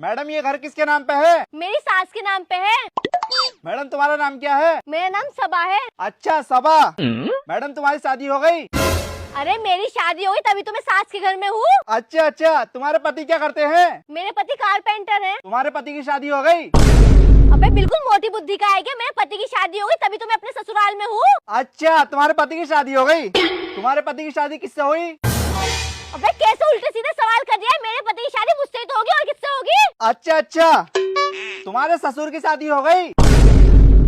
Madam ये घर किसके नाम पे है? मेरी सास के नाम पे है। मैडम तुम्हारा नाम क्या है? मेरा नाम सबा है। अच्छा सबा। मैडम तुम्हारी शादी हो गई? अरे मेरी शादी हो गई तभी तो मैं सास के घर में हूँ। अच्छा अच्छा, तुम्हारे पति क्या करते हैं? मेरे पति कारपेंटर हैं। तुम्हारे पति की शादी हो गई? अबे बिल्कुल मोटी बुद्धि का है क्या? मेरे पति की शादी हो गई तभी तो मैं अपने ससुराल में हूँ। अच्छा तुम्हारे पति की शादी हो गई। तुम्हारे पति की शादी किससे हुई? अबे कैसे उल्टे सीधे सवाल कर दिया है? मेरे पति की शादी मुझसे ही तो होगी और किससे होगी? अच्छा अच्छा, तुम्हारे ससुर की शादी हो गई?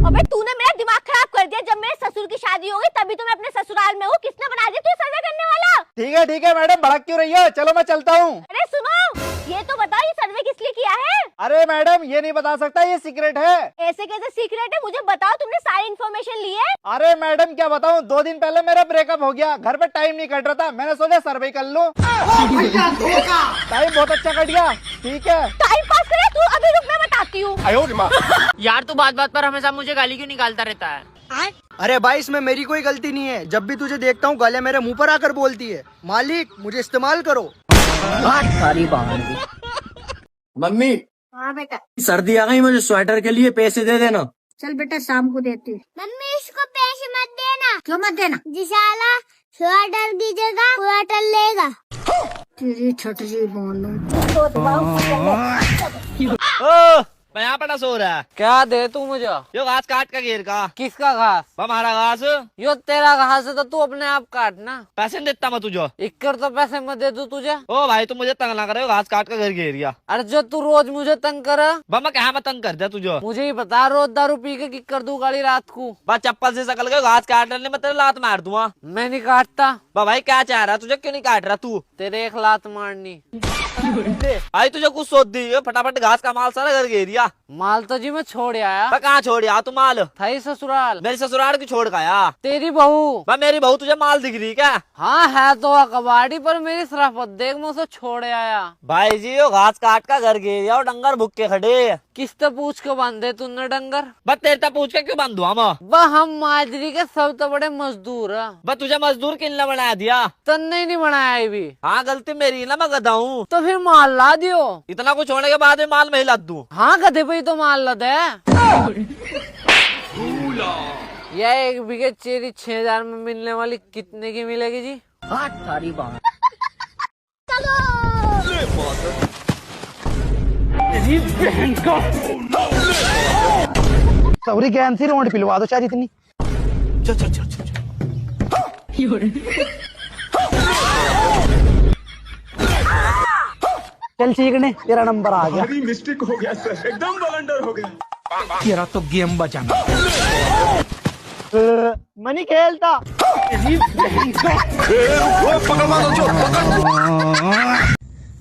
अबे तूने मेरा दिमाग खराब कर दिया। जब मेरे ससुर की शादी हो गई तभी तो मैं अपने ससुराल में हूँ। किसने बना दिया तू सर्वे करने वाला? ठीक है मैडम, भड़क क्यों रही है? चलो मैं चलता हूँ। अरे सुनो, ये तो बताओ ये सर्वे किस लिए किया है? अरे मैडम ये नहीं बता सकता, ये सीक्रेट है। ऐसे कैसे सीक्रेट है? मुझे बताओ, तुमने सारी इन्फॉर्मेशन ली है? अरे मैडम क्या बताऊँ, 2 दिन पहले मेरा ब्रेकअप हो गया। घर पे टाइम नहीं कट रहा था, मैंने सोचा सर्वे कर लूं। टाइम बहुत अच्छा कट गया। ठीक है टाइम पास करे तू, अभी रुक मैं बताती हूँ। यार तू बात बात पर हमेशा मुझे गाली क्यों निकालता रहता है? अरे भाई इसमें मेरी कोई गलती नहीं है। जब भी तुझे देखता हूँ गालियाँ मेरे मुंह पर आकर बोलती है। मालिक मुझे इस्तेमाल करो। सारी मम्मी हाँ बेटा, सर्दी आ गई, मुझे स्वेटर के लिए पैसे दे देना। चल बेटा शाम को देती हूँ। मम्मी इसको पैसे मत देना। क्यों मत देना? जिशाला स्वेटर की जगह स्वेटर लेगा। तेरी छोटी सी बोलूं। मैं यहाँ पड़ा सो रहा है। क्या दे तू मुझे? यो घास काट का घेर का। किसका घास? हमारा घास। यो तेरा घास है तो तू अपने आप काटना। पैसे नहीं देता मैं तुझे। इक्कर तो पैसे मैं दे दूं तुझे। ओ भाई तुम मुझे तंग ना करे, घास काट का घर घेर गया। अरे जो तू रोज मुझे तंग कर। मैं कहा मैं तंग कर दिया तुझे? मुझे ही बता, रोज दारू पी के किक्कर दूं गाड़ी रात को। बस चप्पल से सकल गए घास काट लेने में तेरे लात मार दूंगा। मैं नहीं काटता। भाई क्या चाह रहा तुझे, क्यों नहीं काट रहा तू? तेरे एक लात मारनी। भाई तुझे कुछ सोच दी, फटाफट घास का माल सारा घर घेरिया। माल तो जी मैं छोड़ आया। कहाँ छोड़ आ तू माल? था ही ससुराल। मेरी ससुराल की छोड़ गया। तेरी बहू। मेरी बहू तुझे माल दिख रही क्या? हाँ है तो कबाड़ी, पर मेरी शराफत देख मैं उसे छोड़ आया। भाई जी वो घास काट का घर घेरिया और डंगर भुक्के खड़े। किससे पूछ के बांधे तूने डंगर? बस तेरे तक पूछ के क्यों बांधू हम? हम माजरी के सब तो बड़े मजदूर है। बस तुझे मजदूर किन बना दिया? तन्ने नहीं बनाया भी। हाँ गलती मेरी ना, मैं गधा हूँ। तो फिर माल ला दियो। इतना कुछ होने के बाद में माल में ही लाद दूं। हाँ गधे पे ही तो माल लद है। यह 1 बीघे चेरी 6000 में मिलने वाली कितने की मिलेगी जी? सारी सौरी ज्ञान सी रोड पिलवा दो शायद इतनी। चल चीकने तेरा नंबर आ गया। मिस्टेक हो गया सर, एकदम ब्लंडर हो गया। तेरा तो गेम बचाना। मैं नहीं खेलता।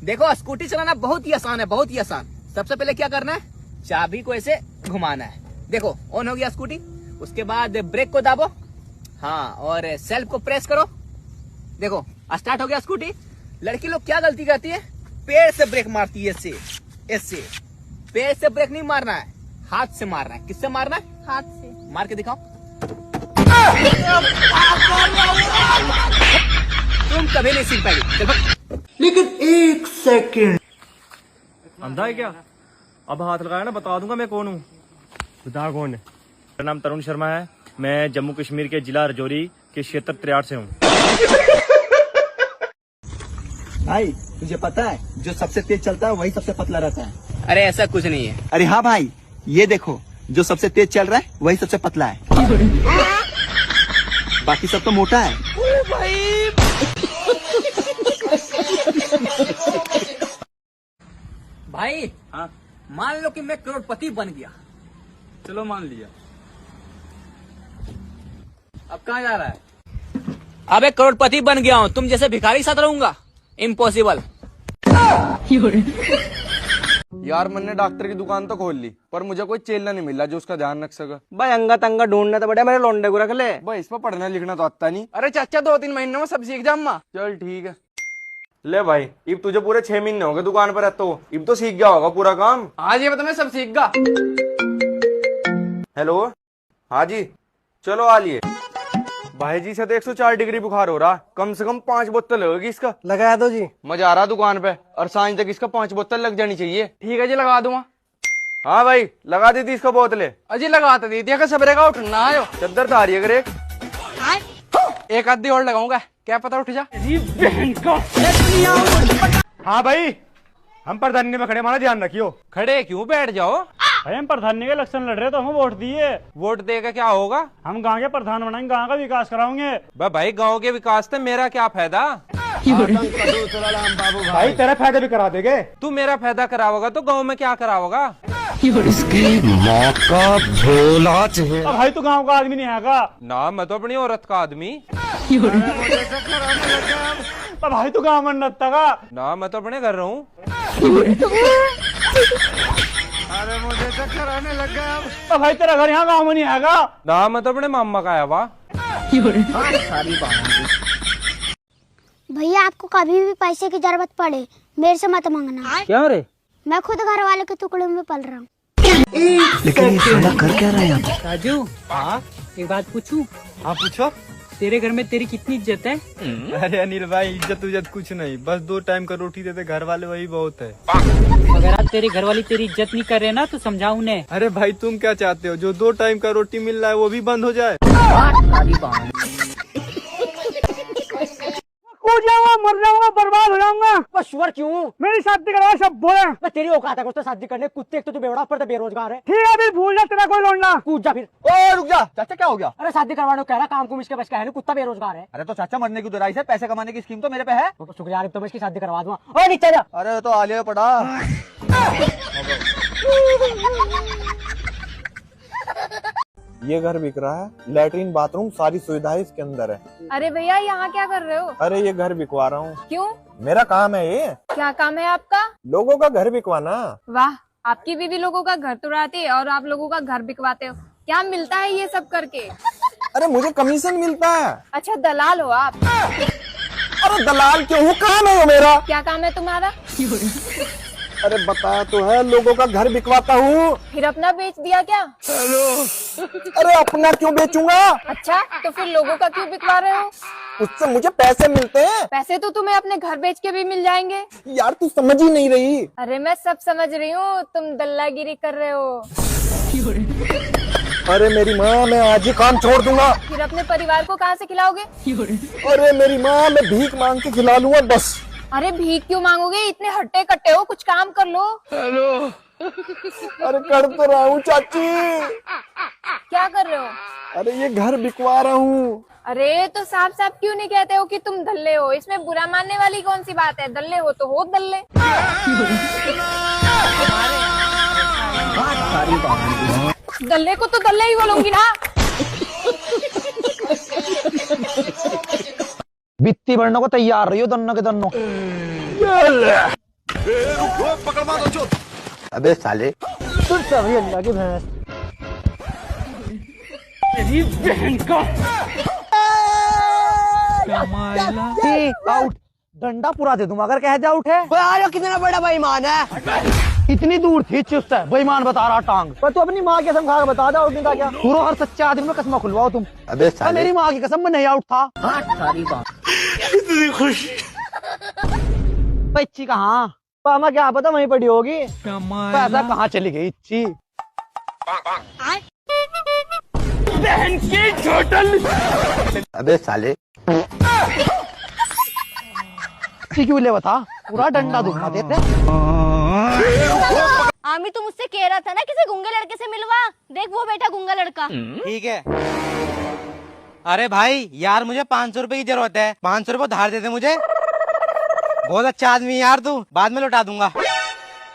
देखो स्कूटी चलाना बहुत ही आसान है, बहुत ही आसान। सबसे पहले क्या करना है, चाबी को ऐसे घुमाना है। देखो ऑन हो गया स्कूटी। उसके बाद ब्रेक को दाबो, हाँ, और सेल्फ को प्रेस करो। देखो स्टार्ट हो गया स्कूटी। लड़की लोग क्या गलती करती है, पैर से ब्रेक मारती है। ऐसे ऐसे पैर से ब्रेक नहीं मारना है, हाथ से मारना है। किससे मारना है? हाथ से। मार के दिखाओ। तुम कभी नहीं सीख पाएगी। लेकिन 1 सेकंड। अंधा है क्या? अब हाथ लगाया ना, बता दूंगा मैं कौन हूँ। बता कौन है? मेरा नाम तरुण शर्मा है। मैं जम्मू कश्मीर के जिला राजौरी के क्षेत्र 63 से हूँ। भाई तुझे पता है जो सबसे तेज चलता है वही सबसे पतला रहता है। अरे ऐसा कुछ नहीं है। अरे हाँ भाई, ये देखो जो सबसे तेज चल रहा है वही सबसे पतला है। बाकी सब तो मोटा है। भाई हाँ मान लो कि मैं करोड़पति बन गया। चलो मान लिया। अब कहाँ जा रहा है? अबे करोड़पति बन गया हूँ, तुम जैसे भिखारी साथ रहूंगा? इम्पॉसिबल। यार मैंने डॉक्टर की दुकान तो खोल ली, पर मुझे कोई चेलना नहीं मिला जो उसका ध्यान रख सका। भाई अंगा तंगा ढूंढना तो बड़ा, मेरे लोंडे को रख ले। भाई इसमें पढ़ना लिखना तो आता नहीं। अरे चाचा 2-3 महीनों में सब सीख जाऊंगा। चल ठीक है। ले भाई, इब तुझे पूरे 6 महीने हो गए दुकान पर रहते हो, इब तो सीख गया होगा पूरा काम। आज ये बता, मैं सब सीख गया। हेलो, हाँ जी, चलो आ लिए। भाई जी से तो 104 डिग्री बुखार हो रहा, कम से कम 5 बोतल होगी इसका। लगाया दो जी। मजा आ रहा दुकान पे, और सांझ तक इसका 5 बोतल लग जानी चाहिए। ठीक है जी, लगा दूंगा। हाँ भाई लगा दी थी इसका बोतलें। अजी लगा तो दी थी, अगर सबरे का उठना आयो। चद्दर तो आ रही है अगर एक आधी और लगाऊंगा, क्या पता उठ जा। हाँ भाई, हम प्रधानी में खड़े, हमारा ध्यान रखियो। खड़े क्यों, बैठ जाओ। भाई हम प्रधानी के इलेक्शन लड़ रहे तो हमें वोट दिए। वोट देगा क्या होगा? हम गांव के प्रधान बनाएंगे, गांव का विकास कराओगे। भाई गांव के विकास से मेरा क्या फायदा? भाई तेरा फायदा भी करा देंगे। तू मेरा फायदा कराओगा तो गांव में क्या कराओगा? अब भाई तू गांव का आदमी नहीं आएगा ना, मैं तो अपनी औरत का आदमी। अब भाई तू गांव में नत्ता का ना, मैं तो अपने घर रहूं। अब भाई तेरा घर यहाँ गांव में नहीं आएगा ना, मैं तो अपने मामा का आया वा। भैया आपको कभी भी पैसे की जरूरत पड़े मेरे से मत मांगना। क्यों रे? मैं खुद घर वाले के टुकड़े में पल रहा हूँ। लेकिन ये साला कर क्या रहा है यहाँ? राजू, हाँ एक बात पूछूं? हाँ पूछो। तेरे घर में तेरी कितनी इज्जत है? अरे अनिल भाई, इज्जत कुछ नहीं, बस 2 टाइम का रोटी देते घर वाले, वही बहुत है। अगर आज तेरे घर वाली तेरी इज्जत नहीं कर रहे ना तो समझा उन्हें। अरे भाई तुम क्या चाहते हो, जो 2 टाइम का रोटी मिल रहा है वो भी बंद हो जाए? कूद जाऊंगा, मर जाऊंगा, बर्बाद हो जाऊंगा। बस शुगर क्यों? मेरी शादी करा सब बोले। मैं तेरी औकात है तो शादी करने, कुत्ते एक तो तू बेवड़ा पर बेरोजगार है। ठीक है, फिर भूल जा, तेरा कोई लौंडा। कूद जा फिर। ओ रुक जा चाचा, क्या हो गया? अरे शादी करवाने को कह रहा, काम कुम इसके बस का है नहीं, कुत्ता बेरोजगार है। अरे तो चाचा मरने की दुराई से पैसे कमाने की स्कीम तो मेरे पे है। तो शुक्रिया, तो मैं इसकी शादी करवा दूंगा। ओ नीचे जा। अरे तो आलिया पड़ा। ये घर बिक रहा है, लैट्रिन बाथरूम सारी सुविधाएं इसके अंदर है। अरे भैया यहाँ क्या कर रहे हो? अरे ये घर बिकवा रहा हूँ। क्यों? मेरा काम है ये। क्या काम है आपका? लोगों का घर बिकवाना। वाह, आपकी बीवी लोगों का घर तुड़ाती है और आप लोगों का घर बिकवाते हो। क्या मिलता है ये सब करके? अरे मुझे कमीशन मिलता है। अच्छा दलाल हो आप? अरे दलाल क्यों हूँ, काम है वो मेरा। क्या काम है तुम्हारा? अरे बताया तो है, लोगों का घर बिकवाता हूँ। फिर अपना बेच दिया क्या? अरे अपना क्यों बेचूंगा? अच्छा तो फिर लोगों का क्यों बिकवा रहे हो? उससे मुझे पैसे मिलते हैं। पैसे तो तुम्हें अपने घर बेच के भी मिल जाएंगे। यार तू समझ ही नहीं रही। अरे मैं सब समझ रही हूँ, तुम दल्लागिरी कर रहे हो। अरे मेरी माँ, मैं आज ही काम छोड़ दूंगा। फिर अपने परिवार को कहाँ से खिलाओगे? अरे मेरी माँ, मैं भीख मांग के खिला लूंगा बस। अरे भीख क्यों मांगोगे, इतने हट्टे कट्टे हो, कुछ काम कर लो। अरे कर तो रहा हूँ चाची। क्या कर रहे हो? अरे ये घर बिकवा रहा हूँ। अरे तो साफ साफ क्यों नहीं कहते हो कि तुम दल्ले हो? इसमें बुरा मानने वाली कौन सी बात है? दल्ले हो तो हो दल्ले। दल्ले को तो दल्ले ही बोलूंगी ना। बित्ती बढ़ने को तैयार रही हो दोनों के दोनों। अबे साले, तू सभी अल्लाह की भैंस। आउट, डंडा पूरा दे दूंगा अगर कह जा आउट है। यार कितना बड़ा बेईमान है। इतनी दूर थी चुस्त है, बेईमान बता रहा टांग। पर तू अपनी माँ की कसम खा के बता दे आउट नहीं था क्या? पूरा हर सच्चा आदमी में कसम खुलवाओ तुम। अबे साले, मेरी माँ की कसम में नहीं आउट था। इतनी खुशी। बच्ची कहाँ? पामा क्या पता वहीं पड़ी होगी। पैसा कहाँ चली गई इच्ची? अबे साले, क्यों ले बता, पूरा डंडा दूंगा देते। आमी तुम मुझसे कह रहा था ना किसी गूंगे लड़के से मिलवा। देख वो बेटा गूंगा लड़का। ठीक है। अरे भाई यार, मुझे 500 रुपए की जरूरत है, 500 रुपए उधार दे दे मुझे। बहुत अच्छा आदमी है यार तू, बाद में लौटा दूंगा।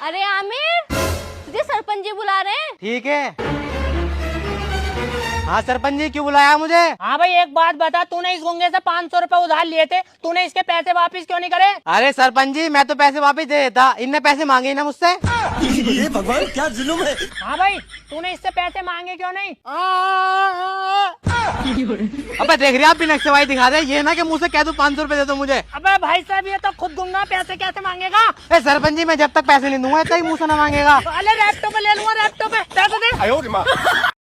अरे आमिर, तुझे सरपंच जी बुला रहे हैं। ठीक है। हाँ सरपंच जी, क्यों बुलाया मुझे? हाँ भाई एक बात बता, तूने इस गुंगे से 500 रुपए उधार लिए थे, तूने इसके पैसे वापस क्यों नहीं करे? अरे सरपंच जी, मैं तो पैसे वापस दे देता, इनने पैसे मांगे ना मुझसे। ये भगवान क्या जुल्म है। हाँ भाई, तूने इससे पैसे मांगे क्यों नहीं? अबे देख रहे आप भी नक्शेबाजी दिखा रहे, ये ना कि मुझसे कह दूं 500 रुपए दे दो मुझे। अबे भाई साहब, ये तो खुद गुंगा, पैसे कैसे मांगेगा? सरपंच जी, मैं जब तक पैसे नहीं दूंगा तब तक मुझसे ना मांगेगा। अरे रैप्टो पे ले लूंगा, रैप्टो पे पैसे दे।